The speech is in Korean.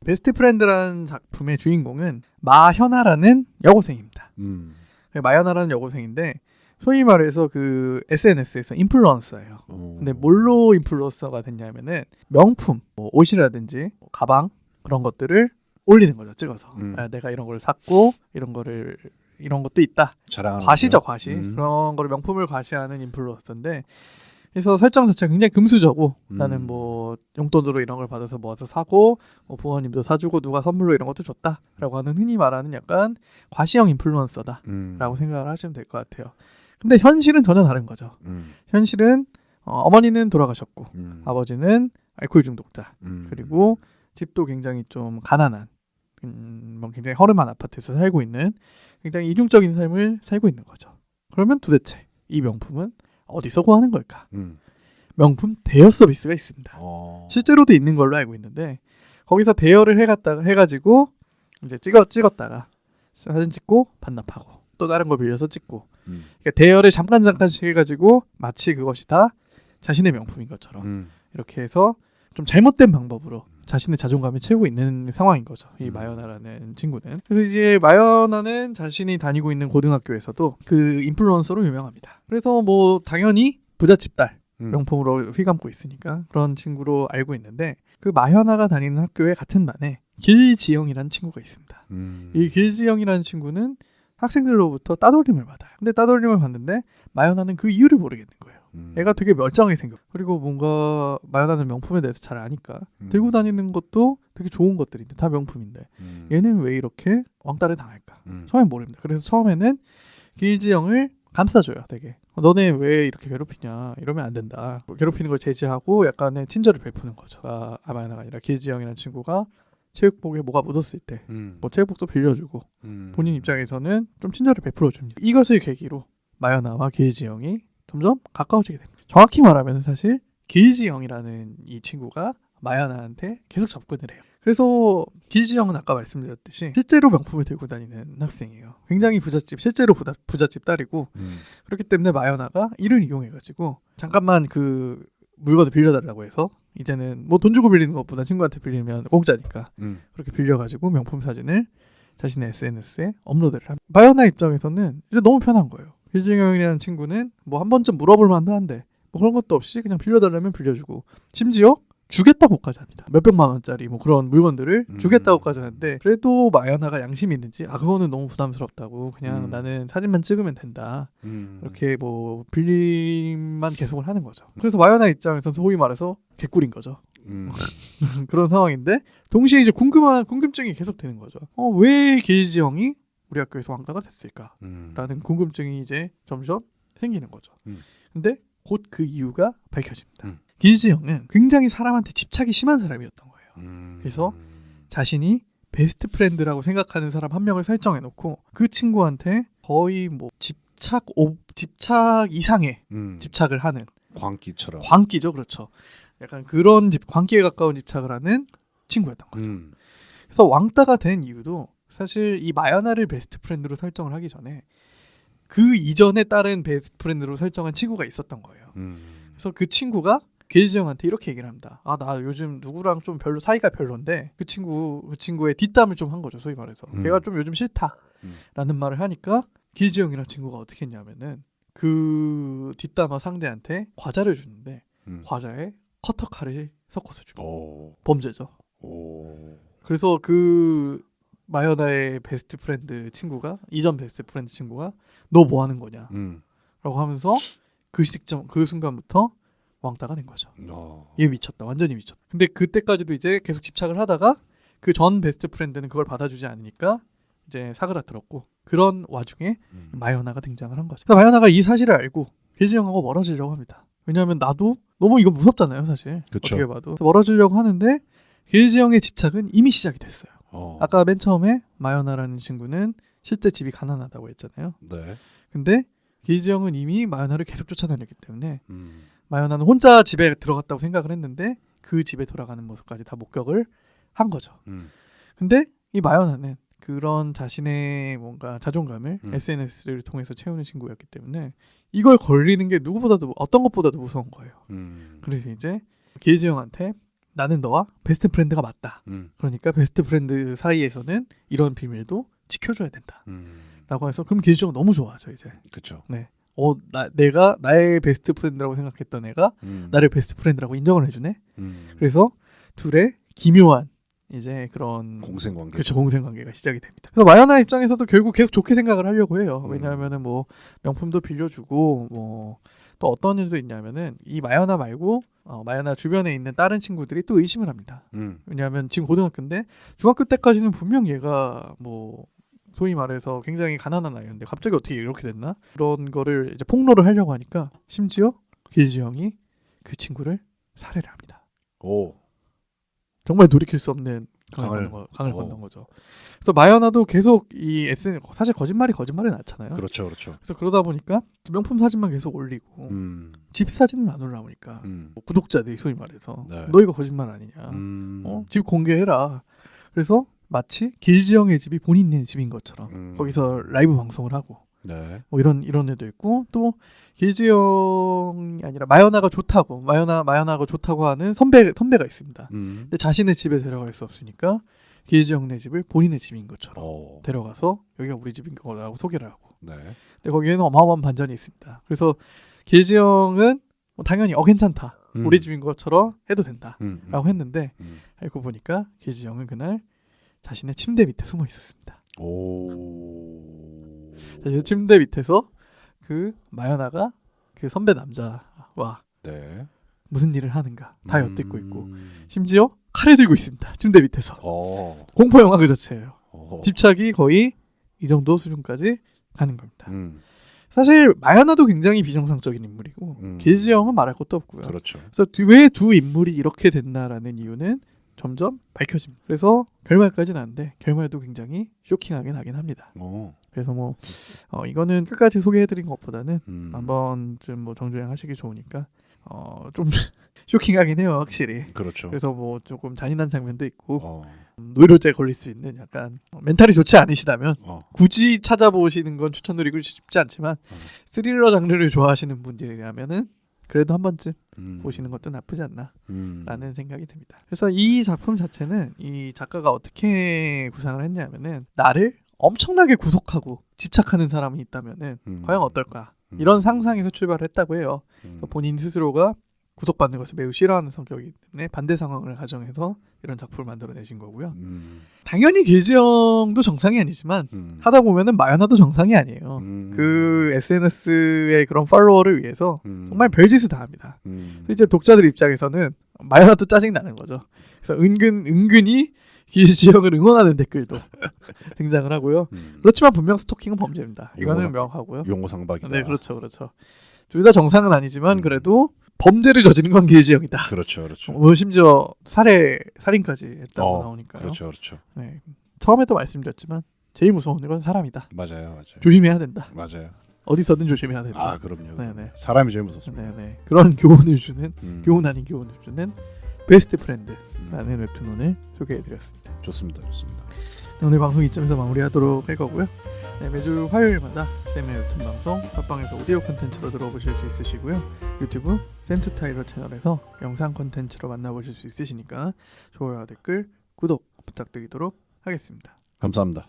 베스트 프렌드라는 작품의 주인공은 마현아라는 여고생입니다. 마현아라는 여고생인데 소위 말해서 그 SNS에서 인플루언서예요. 근데 뭘로 인플루언서가 됐냐면은 명품, 뭐 옷이라든지 뭐 가방 그런 것들을 올리는 거죠. 찍어서 내가 이런 걸 샀고 이런 것도 있다. 과시죠, 과시. 그런 거를 명품을 과시하는 인플루언서인데 그래서 설정 자체가 굉장히 금수저고 나는 뭐 용돈으로 이런 걸 받아서 모아서 사고 뭐 부모님도 사주고 누가 선물로 이런 것도 줬다라고 하는 흔히 말하는 약간 과시형 인플루언서다라고 생각을 하시면 될 것 같아요. 근데 현실은 전혀 다른 거죠. 현실은 어머니는 돌아가셨고 아버지는 알코올 중독자 그리고 집도 굉장히 좀 가난한 뭐 굉장히 허름한 아파트에서 살고 있는 굉장히 이중적인 삶을 살고 있는 거죠. 그러면 도대체 이 명품은 어디서 구하는 걸까? 명품 대여 서비스가 있습니다. 실제로도 있는 걸로 알고 있는데 거기서 대여를 해가지고 이제 찍었다가 사진 찍고 반납하고 또 다른 거 빌려서 찍고 그러니까 대여를 잠깐씩 해가지고 마치 그것이 다 자신의 명품인 것처럼 이렇게 해서 좀 잘못된 방법으로 자신의 자존감을 채우고 있는 상황인 거죠. 이 마연아라는 친구는. 그래서 이제 마연아는 자신이 다니고 있는 고등학교에서도 그 인플루언서로 유명합니다. 그래서 뭐 당연히 부잣집 딸 명품으로 휘감고 있으니까 그런 친구로 알고 있는데 그 마연아가 다니는 학교에 같은 반에 길지영이라는 친구가 있습니다. 이 길지영이라는 친구는 학생들로부터 따돌림을 받아요. 근데 따돌림을 받는데 마연아는 그 이유를 모르겠는 거예요. 애가 되게 멀쩡하게 생겼고 그리고 뭔가 마연아는 명품에 대해서 잘 아니까 들고 다니는 것도 되게 좋은 것들인데 다 명품인데 얘는 왜 이렇게 왕따를 당할까? 처음엔 모릅니다. 그래서 처음에는 길지영을 감싸줘요. 되게 너네 왜 이렇게 괴롭히냐 이러면 안 된다. 뭐 괴롭히는 걸 제지하고 약간의 친절을 베푸는 거죠. 마연아가 아니라 길지영이라는 친구가 체육복에 뭐가 묻었을 때 뭐 체육복도 빌려주고 본인 입장에서는 좀 친절을 베풀어줍니다. 이것을 계기로 마연아와 길지영이 점점 가까워지게 됩니다. 정확히 말하면 사실 길지영이라는 이 친구가 마연아한테 계속 접근을 해요. 그래서 길지영은 아까 말씀드렸듯이 실제로 명품을 들고 다니는 학생이에요. 굉장히 실제로 부잣집 딸이고 그렇기 때문에 마연아가 이를 이용해가지고 잠깐만 그 물건을 빌려달라고 해서 이제는 뭐 돈 주고 빌리는 것보다 친구한테 빌리면 공짜니까 그렇게 빌려가지고 명품 사진을 자신의 SNS에 업로드를 합니다. 마연아 입장에서는 이제 너무 편한 거예요. 길지영이라는 친구는 뭐 한 번쯤 물어볼 만도 한데 뭐 그런 것도 없이 그냥 빌려달라면 빌려주고 심지어 주겠다고까지 합니다. 몇백만 원짜리 뭐 그런 물건들을 주겠다고까지 하는데 그래도 마연아가 양심이 있는지 그거는 너무 부담스럽다고 그냥 나는 사진만 찍으면 된다. 이렇게 뭐 빌림만 계속을 하는 거죠. 그래서 마연아 입장에서는 소위 말해서 개꿀인 거죠. 그런 상황인데 동시에 이제 궁금증이 계속 되는 거죠. 왜 길지영이 우리 학교에서 왕따가 됐을까? 라는 궁금증이 이제 점점 생기는 거죠. 근데 곧 그 이유가 밝혀집니다. 길지영은 굉장히 사람한테 집착이 심한 사람이었던 거예요. 그래서 자신이 베스트 프렌드라고 생각하는 사람 한 명을 설정해놓고 그 친구한테 거의 뭐 집착 이상의 집착을 하는 광기죠, 그렇죠. 약간 그런 광기에 가까운 집착을 하는 친구였던 거죠. 그래서 왕따가 된 이유도 사실 이 마연아를 베스트 프렌드로 설정을 하기 전에 그 이전에 다른 베스트 프렌드로 설정한 친구가 있었던 거예요. 그래서 그 친구가 길지영한테 이렇게 얘기를 합니다. 나 요즘 누구랑 좀 사이가 별론데 그 친구의 뒷담을 좀 한 거죠. 소위 말해서 걔가 좀 요즘 싫다라는 말을 하니까 길지영이라는 친구가 어떻게 했냐면은 그 뒷담화 상대한테 과자를 주는데 과자에 커터칼을 섞어서 줍니다. 범죄죠. 그래서 그 마연아의 베스트 프렌드 친구가 이전 베스트 프렌드 친구가 너 뭐 하는 거냐 라고 하면서 그 순간부터 왕따가 된 거죠. 얘 미쳤다. 완전히 미쳤다. 근데 그때까지도 이제 계속 집착을 하다가 그 전 베스트 프렌드는 그걸 받아주지 않으니까 이제 사그라들었고 그런 와중에 마연아가 등장을 한 거죠. 그래서 마연아가 이 사실을 알고 길지영하고 멀어지려고 합니다. 왜냐하면 나도 너무 이거 무섭잖아요. 사실. 그쵸. 어떻게 봐도. 멀어지려고 하는데 길지영의 집착은 이미 시작이 됐어요. 아까 맨 처음에 마연아라는 친구는 실제 집이 가난하다고 했잖아요. 네. 근데 길지영은 이미 마연아를 계속 쫓아다녔기 때문에 마연아는 혼자 집에 들어갔다고 생각을 했는데 그 집에 돌아가는 모습까지 다 목격을 한 거죠. 근데 이 마연아는 그런 자신의 뭔가 자존감을 SNS를 통해서 채우는 친구였기 때문에 이걸 걸리는 게 누구보다도 어떤 것보다도 무서운 거예요. 그래서 이제 길지영한테 나는 너와 베스트 프렌드가 맞다. 그러니까 베스트 프렌드 사이에서는 이런 비밀도 지켜줘야 된다. 라고 해서 그럼 기지형은 너무 좋아하죠 이제. 그렇죠. 네. 내가 나의 베스트 프렌드라고 생각했던 애가 나를 베스트 프렌드라고 인정을 해주네. 그래서 둘의 기묘한 이제 그런 공생관계. 그렇죠. 공생관계가 시작이 됩니다. 그래서 마요나 입장에서도 결국 계속 좋게 생각을 하려고 해요. 왜냐하면은 뭐 명품도 빌려주고 뭐 또 어떤 일도 있냐면은 이 마요나 말고 마요나 주변에 있는 다른 친구들이 또 의심을 합니다. 왜냐하면 지금 고등학교인데 중학교 때까지는 분명 얘가 뭐 소위 말해서 굉장히 가난한 아이였는데 갑자기 어떻게 이렇게 됐나? 그런 거를 이제 폭로를 하려고 하니까 심지어 길지형이 그 친구를 살해를 합니다. 오. 정말 돌이킬 수 없는 강을 건넌 거죠. 그래서 마요나도 계속 이 SNS 사실 거짓말이 많잖아요. 그렇죠, 그렇죠. 그래서 그러다 보니까 명품 사진만 계속 올리고 집 사진은 안 올라오니까 뭐 구독자들이 소위 말해서 네. 너 이거 거짓말 아니냐? 집 공개해라. 그래서 마치 길지형의 집이 본인의 집인 것처럼 거기서 라이브 방송을 하고 네. 뭐 이런 애도 있고 또 길지형이 아니라 마요나가 좋다고 마요나가 좋다고 하는 선배가 있습니다. 근데 자신의 집에 데려갈 수 없으니까 길지형네 집을 본인의 집인 것처럼 데려가서 여기가 우리 집인 거라고 소개를 하고. 네. 근데 거기에는 어마어마한 반전이 있습니다. 그래서 길지형은 뭐 당연히 괜찮다. 우리 집인 것처럼 해도 된다라고 했는데 알고 보니까 길지형은 그날 자신의 침대 밑에 숨어 있었습니다. 자신의 침대 밑에서 그 마요나가 그 선배 남자와 네. 무슨 일을 하는가 다 엿듣고 있고 심지어 칼을 들고 있습니다. 침대 밑에서. 공포 영화 그 자체예요. 집착이 거의 이 정도 수준까지 가는 겁니다. 사실 마요나도 굉장히 비정상적인 인물이고 길지형은 말할 것도 없고요. 그렇죠. 그래서 왜 두 인물이 이렇게 됐나라는 이유는 점점 밝혀집니다. 그래서 결말까지는 아닌데 결말도 굉장히 쇼킹하긴 하긴 합니다. 그래서 뭐 이거는 끝까지 소개해드린 것보다는 한 번쯤 뭐 정주행하시기 좋으니까 좀 쇼킹하긴 해요, 확실히. 그렇죠. 그래서 뭐 조금 잔인한 장면도 있고 노이로제 걸릴 수 있는 약간 멘탈이 좋지 않으시다면 굳이 찾아보시는 건 추천드리고 싶지 않지만 스릴러 장르를 좋아하시는 분들이라면은 그래도 한 번쯤 보시는 것도 나쁘지 않나라는 생각이 듭니다. 그래서 이 작품 자체는 이 작가가 어떻게 구상을 했냐면은 나를 엄청나게 구속하고 집착하는 사람이 있다면은 과연 어떨까 이런 상상에서 출발을 했다고 해요. 본인 스스로가 구속받는 것을 매우 싫어하는 성격이기 때문에 반대 상황을 가정해서 이런 작품을 만들어내신 거고요. 당연히 길지형도 정상이 아니지만 하다 보면은 마요나도 정상이 아니에요. 그 SNS의 그런 팔로워를 위해서 정말 별짓을 다 합니다. 이제 독자들 입장에서는 마요나도 짜증 나는 거죠. 그래서 은근히 길지형을 응원하는 댓글도 등장을 하고요. 그렇지만 분명 스토킹은 범죄입니다. 이거는 명확하고요. 용어상박이다. 네, 그렇죠. 둘 다 정상은 아니지만 그래도 범죄를 저지른 건 길지형이다. 그렇죠. 뭐 심지어 살인까지 했다고 나오니까요. 그렇죠. 네. 처음에도 말씀드렸지만 제일 무서운 건 사람이다. 맞아요. 조심해야 된다. 맞아요. 어디서든 조심해야 된다. 그럼요. 네네. 사람이 제일 무섭습니다. 네네. 그런 교훈을 주는 교훈 아닌 교훈을 주는 베스트 프렌드라는 웹툰을 소개해드렸습니다. 좋습니다. 네, 오늘 방송 이쯤에서 마무리하도록 할 거고요. 네, 매주 화요일마다 쌤의 웹툰 방송 팟빵에서 오디오 콘텐츠로 들어보실 수 있으시고요. 유튜브 쌤투타이러 채널에서 영상 콘텐츠로 만나보실 수 있으시니까 좋아요와 댓글, 구독 부탁드리도록 하겠습니다. 감사합니다.